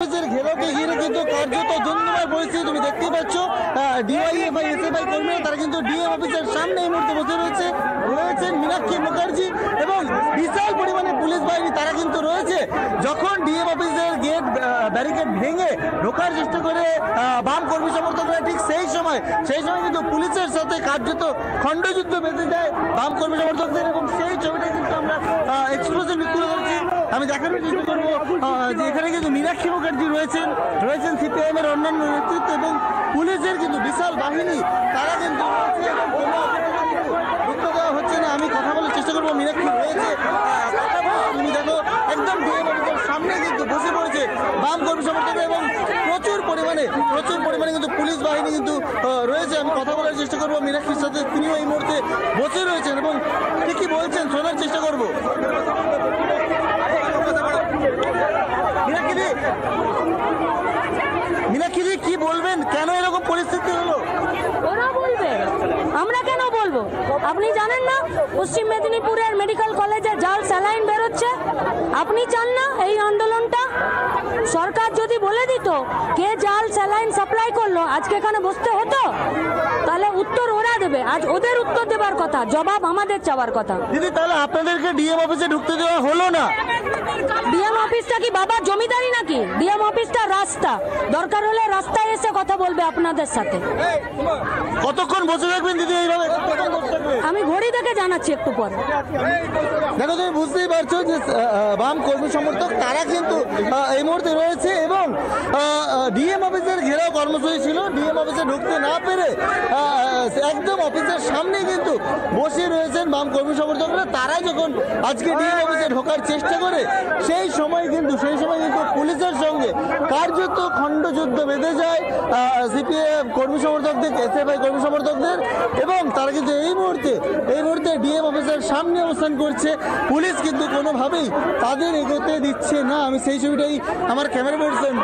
ঘেরাওকে ঘিরে কিন্তু কার্যত ধন্যবাদ পরিস্থিতি তুমি দেখতেই পাচ্ছ। ডিওয়াইএফআই এসএফআই কর্মীরা তারা কিন্তু ডিএম অফিসের সামনে এই মুহূর্তে বসে রয়েছেন মীনাক্ষী মুখার্জি এবং বিশাল পরিমাণে পুলিশ বাহিনী তারা কিন্তু রয়েছে। যখন ডিএম অফিসের গেট ব্যারিকেড ভেঙে ঢোকার চেষ্টা করে বাম কর্মী সমর্থকরা, ঠিক সেই সময় কিন্তু পুলিশের সাথে কার্যত খণ্ডযুদ্ধ বেঁধে দেয় বাম কর্মী সমর্থকদের এবং সেই ছবিটা কিন্তু আমরা এক্সক্লুসিভ তুলে ধরছি। আমি দেখানোর চেষ্টা করবো যে এখানে কিন্তু মীনাক্ষী মুখার্জি রয়েছেন সিপিআইএম এর অন্যান্য নেতৃত্ব এবং পুলিশের কিন্তু বিশাল বাহিনী তারা কিন্তু ঢুকতে দেওয়া হচ্ছে না। আমি কথা বলার চেষ্টা করবো, মীনাক্ষী রয়েছে, তুমি দেখো একদম ডিএম অফিসের সামনে কিন্তু বসে পড়েছে বাম কর্মী সমর্থকরা এবং প্রচুর পরিমাণে কিন্তু পুলিশ বাহিনী কিন্তু রয়েছে। আমি কথা বলার চেষ্টা করবো মীনাক্ষীর সাথে, তিনিও এই মুহূর্তে বসে রয়েছেন এবং কি বলছেন শোনার চেষ্টা করবো। মীনাক্ষী কি বলবেন, কেন এরকম পরিস্থিতি হলো? ওরা বলবে, আমরা কেন বলবো? আপনি জানেন না পশ্চিম মেদিনীপুরের মেডিকেল কলেজে জাল স্যালাইন বেরোচ্ছে? আপনি চান না এই আন্দোলনটা? সরকার যদি বলে দিত কে জাল স্যালাইন সাপ্লাই করলো, আজকে এখানে বসতে হতো? তাহলে উত্তর ওরা দেবে, আজ ওদের উত্তর দেবার কথা, জবাব আমাদের চাওয়ার কথা। দিদি তাহলে আপনাদেরকে ডিএম অফিসে ঢুকতে দেওয়া হলো না? ডিএম অফিসটা কি বাবার জমিদারি নাকি? ডিএম অফিসটা রাস্তা, দরকার হলে রাস্তায় এসে কথা বলবে আপনাদের সাথে। কতক্ষণ বসে থাকবেন দিদি এইভাবে? আমি ঘড়ি দেখে জানাচ্ছি একটু পরে। দেখো তুমি বুঝতেই পারছো যে বাম কর্মী সমর্থক তারা কিন্তু এই মুহূর্তে রয়েছে এবং ডিএম অফিসের ঘেরাও কর্মসূচি ছিল। ডিএম অফিসে ঢুকতে না পেরে একদম অফিসের সামনে কিন্তু বসে রয়েছেন বাম কর্মী সমর্থকরা। তারা যখন আজকে ডিএম অফিসে ঢোকার চেষ্টা করে সেই সময় কিন্তু পুলিশের সঙ্গে কার্যত খণ্ডযুদ্ধ বেঁধে যায় সিপিএম কর্মী সমর্থকদের, এসএফআই কর্মী সমর্থকদের এবং তারা কিন্তু এই মুহূর্তে ডিএম অফিসের সামনে অবস্থান করছে। পুলিশ কিন্তু কোনোভাবেই তাদের এগোতে দিচ্ছে না। আমি সেই ছবিটাই আমার ক্যামেরা পার্সন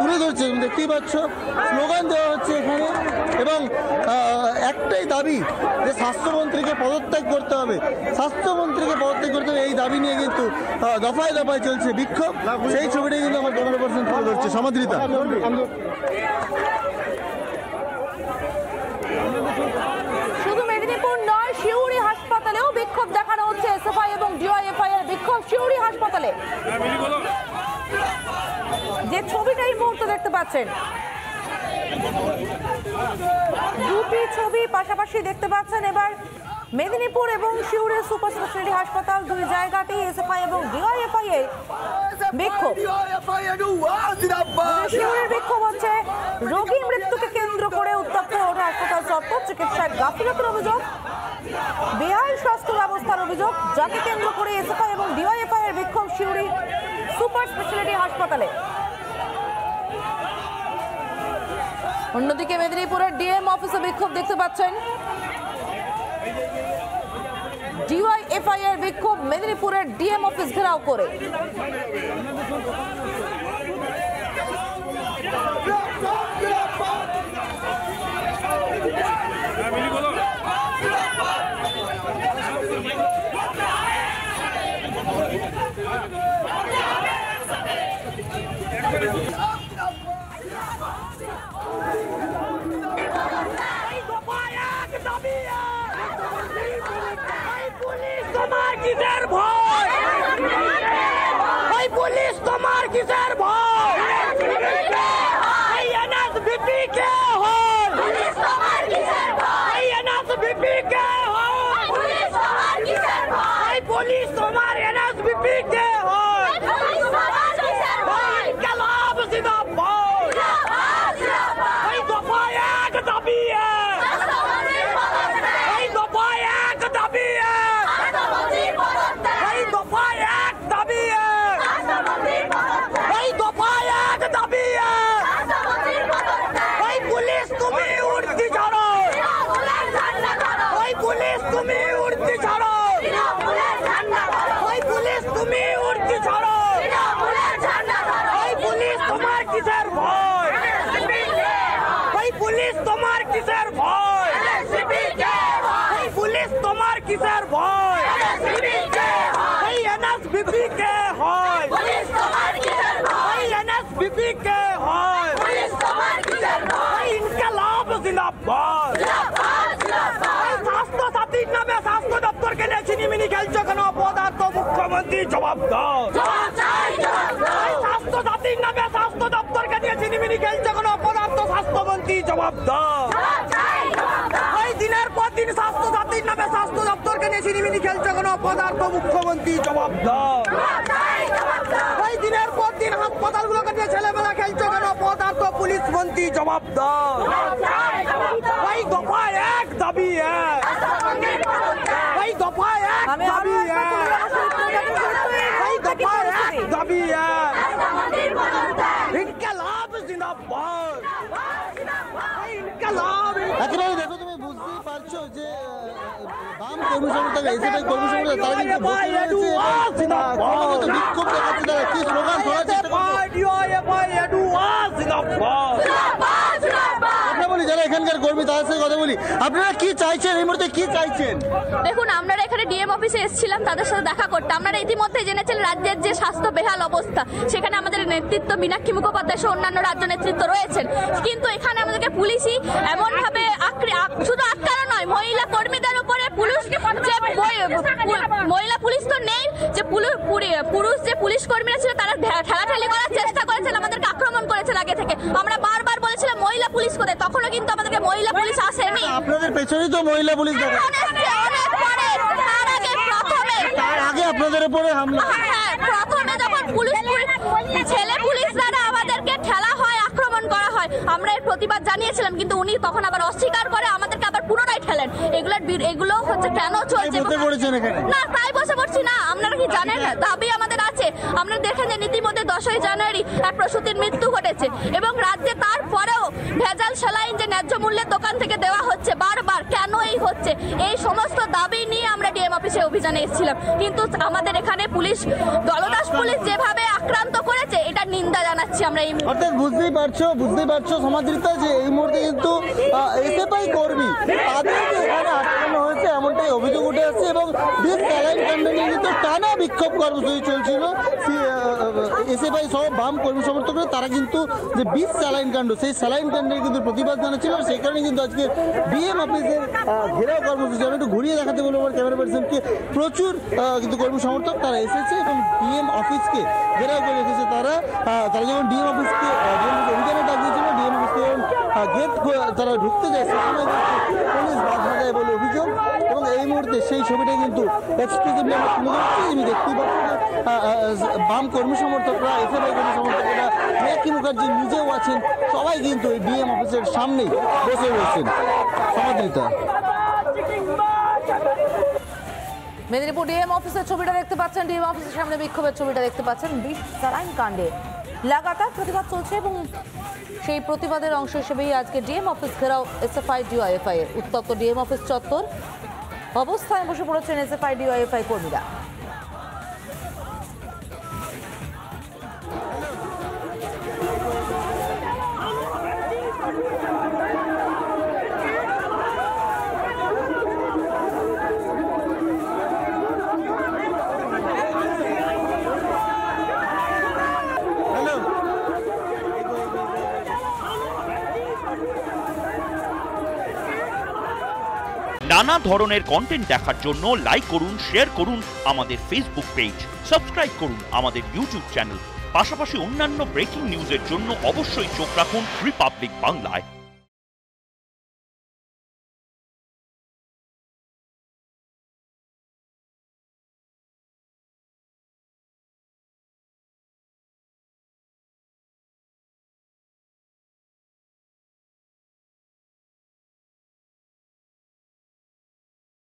তুলে ধরছে, তুমি দেখতেই পাচ্ছ। স্লোগান দেওয়া হচ্ছে এখানে এবং একটাই দাবি যে স্বাস্থ্যমন্ত্রীকে পদত্যাগ করতে হবে, এই দাবি নিয়ে কিন্তু দফায় চলছে বিক্ষোভ। সেই ছবিটাই কিন্তু আমার ক্যামেরা পার্সন তুলে ধরছে। সমাদৃতা। শুধু মেদিনীপুর নয়, শিউরি হাসপাতালেও বিক্ষোভ দেখানো হচ্ছে। এসএফআই এবং ডিওয়াইএফআই এর বিক্ষোভ শিউরি হাসপাতালে। যে ছবিটা এই মুহূর্তে দেখতে পাচ্ছেন, দুটি ছবি পাশাপাশি দেখতে পাচ্ছেন। এবার মেদিনীপুর এবং শিউরি সুপার স্পেশালিটি হাসপাতাল, দুই জায়গাতেই এসএফআই এবং ডিওয়াইএফআই এর বিক্ষোভ। শিউরির বিক্ষোভ হচ্ছে রোগী মৃত্যুকে কেন্দ্র করে উত্তপ্ত ওঠে হাসপাতাল চত্বর। চিকিৎসায় গাফিলতির অভিযোগ, বেআইনি স্বাস্থ্য ব্যবস্থার অভিযোগ, যাকে কেন্দ্র করে এসএফআই এবং ডিওয়াইএফআই এর বিক্ষোভ শিউরি সুপার স্পেশালিটি হাসপাতালে। অন্যদিকে মেদিনীপুরের ডিএম অফিসে বিক্ষোভ দেখতে পাচ্ছেন। ডিওয়াইএফআই এর বিক্ষোভ মেদিনীপুরের ডিএম অফিস ঘেরাও করে। পুলিশ তোমার কিসের ভয়? এনএসবিপি কে হয়? পুলিশ তোমার কিসের ভয়? এনএসবিপি কে হয়? পুলিশ তোমার কিসের ভয়? পুলিশ তোমার এনএসবিপি কে হয়? পুলিশ তোমার কিসের ভয়? গেলাম জিন্দাবাদ, এই দফা এক দাবি, এই দফা এক দাবি, এই দফা এক দাবি, এই দফা এক দাবি। ওই পুলিশ তুমি উড়তি ছাড়ো, ওই পুলিশ তুমি উড়তি ছাড়ো, ওই পুলিশ তুমি উড়তি ছাড়ো, ওই পুলিশ তোমার কিসের ভয়? ওই পুলিশ তোমার কিসের ভয়? ওই পুলিশ তোমার কিসের ভয়? ওই এনএসবিপি কে হয়? ওই এনএসবিপি बीबी के हाय ইনকালাব জিন্দাবাদ স্বাস্থ্য সাথীর নামে স্বাস্থ্য দপ্তরকে নিয়ে ছিনিমিনি খেলছো কেন পদার্থ মুখ্যমন্ত্রী জবাব দাও স্বাস্থ্য সাথীর নামে স্বাস্থ্য দপ্তরকে নিয়ে ছিনিমিনি খেলছো কেন পদার্থ স্বাস্থ্যমন্ত্রী জবাব দাও এই দিনের পর দিন স্বাস্থ্য সাথীর নামে স্বাস্থ্য দপ্তরকে নিয়ে ছিনিমিনি খেলছো কেন পদার্থ মুখ্যমন্ত্রী জবাব দাও এই দিনের পর দিন হাসপাতালগুলোকে নিয়ে ছেলেমেলা খেলছো কেন পদার্থ পুলিশ মন্ত্রী জবাব দাও এই দফা এক দাবি এক এই দফা এক আমি আরো দাবি একবার তুলে এক ধরার চেষ্টা করছি। এই দফা এক দাবি এক ইনকালাব জিন্দাবাদ ইনকালাব একেবারে দেখো তুমি বুঝতেই পারছো যে বাম কর্মী সমর্থক এসএফআই কর্মী সমর্থক তারা কিন্তু বসে রয়েছে এবং ক্রমাগত বিক্ষোভ দেখাচ্ছে তারা কি স্লোগান ধরার চেষ্টা করছে কথা বলি যারা এখানকার কর্মী তাদের সাথে কথা বলি আপনারা কি চাইছেন এই মুহূর্তে কি চাইছেন দেখুন আমরা এখানে ডিএম অফিসে এসেছিলাম তাদের সাথে দেখা করতে। আপনারা ইতিমধ্যে জেনেছেন রাজ্যের যে স্বাস্থ্য বেহাল অবস্থা, সেখানে আমাদের নেতৃত্ব মীনাক্ষী মুখোপাধ্যায় সহ অন্যান্য রাজ্য নেতৃত্ব রয়েছেন, কিন্তু এখানে আমাদেরকে পুলিশই এমন ভাবে শুধু আটকানো নয়, মহিলা কর্মীদের উপরে পুলিশ যে মহিলা পুলিশ তো নেই, যে পুরুষ যে পুলিশ কর্মীরা ছিল তারা ঠেলাঠেলি করার চেষ্টা করেছেন, আমাদেরকে আক্রমণ করেছেন আগে থেকে। আমরা বারবার বলেছিলাম মহিলা পুলিশ কোথায়, তখনও কিন্তু আমাদেরকে মহিলা পুলিশ আসেনি। আপনাদের পেছনেই তো মহিলা পুলিশ দেখা অনেক পরে, তার আগে প্রথমে তার আগে আপনাদের উপরে হামলা হ্যাঁ, প্রথমে যখন ছেলে পুলিশ দ্বারা আমাদেরকে ঠেলা হয়, আক্রমণ করা হয়, আমরা এর প্রতিবাদ জানিয়েছিলাম, কিন্তু উনি তখন আবার অস্বীকার করে আমাদেরকে আবার পুনরায় ঠেলেন। এগুলো হচ্ছে কেন চলছে বসে পড়েছেন এখানে না, তাই বসে পড়ছি না। আপনারা কি জানেন না দাবি আমাদের আছে? আপনারা দেখেন যে ইতিমধ্যে 10ই জানুয়ারি এক প্রসূতির মৃত্যু ঘটেছে এবং রাজ্যে তারপরেও ভেজাল সেলাইন যে ন্যায্য মূল্যের দোকান থেকে দেওয়া হচ্ছে বারবার, কেন এই হচ্ছে? এই সমস্ত দাবি নিয়ে আমরা ডিএম অফিসে অভিযানে এসেছিলাম, কিন্তু আমাদের এখানে পুলিশ দলদাস পুলিশ যেভাবে আক্রান্ত করেছে এটা নিন্দা জানাচ্ছি আমরা। এই অর্থাৎ বুঝতেই পারছো সমাদৃতা যে এই মুহূর্তে কিন্তু এসএফআই কর্মী তাদেরকে এখানে আটকানো হয়েছে এমনটাই অভিযোগ উঠে আসছে এবং বেশ স্যালাইন কাণ্ড নিয়ে কিন্তু টানা বিক্ষোভ কর্মসূচি চলছিল এসএফআই সহ বাম কর্মী সমর্থকরা, তারা কিন্তু যে বিষ স্যালাইন কাণ্ড সেই স্যালাইন কাণ্ডের কিন্তু প্রতিবাদ জানাচ্ছিল। সেই কারণে কিন্তু আজকে ডিএম অফিসের ঘেরাও কর্মসূচি আমি একটু ঘুরিয়ে দেখাতে বলবো আমার ক্যামেরা পার্সনকে, প্রচুর কিন্তু কর্মী সমর্থক তারা এসেছে এবং ডিএম অফিসকে ঘেরাও করে রেখেছে। তারা যখন ডিএম অফিসকে অভিযানে ডাক দিয়েছিল, ডিএম অফিসকে গেট তারা ঢুকতে যায় সে সময় পুলিশ বাধা দেয় বলে অভিযোগ এবং এই মুহূর্তে সেই ছবিটা কিন্তু এক্সক্লুসিভলি আমরা তুলে ধরছি। আমি দেখতেই পাচ্ছি যে বাম কর্মী সমর্থকরা এসএফআই কর্মী সমর্থকরা মীনাক্ষী মুখার্জি নিজেও আছেন, সবাই কিন্তু এই ডিএম অফিসের সামনেই বসে রয়েছেন। সমাদৃতা মেদিনীপুর ডিএম অফিসের ছবিটা দেখতে পাচ্ছেন, ডিএম অফিসের সামনে বিক্ষোভের ছবিটা দেখতে পাচ্ছেন। বিষ স্যালাইন কাণ্ডে লাগাতার প্রতিবাদ চলছে এবং সেই প্রতিবাদের অংশ হিসেবেই আজকে ডিএম অফিস ঘেরাও এসএফআই ডিওয়াইএফআই এর। উত্তপ্ত ডিএম অফিস চত্বর, অবস্থায় বসে পড়েছেন এসএফআই ডিওয়াইএফআই কর্মীরা। নানা ধরনের কন্টেন্ট দেখার জন্য লাইক করুন, শেয়ার করুন আমাদের ফেসবুক পেজ, সাবস্ক্রাইব করুন আমাদের ইউটিউব চ্যানেল। পাশাপাশি অন্যান্য ব্রেকিং নিউজের জন্য অবশ্যই চোখ রাখুন রিপাবলিক বাংলায়।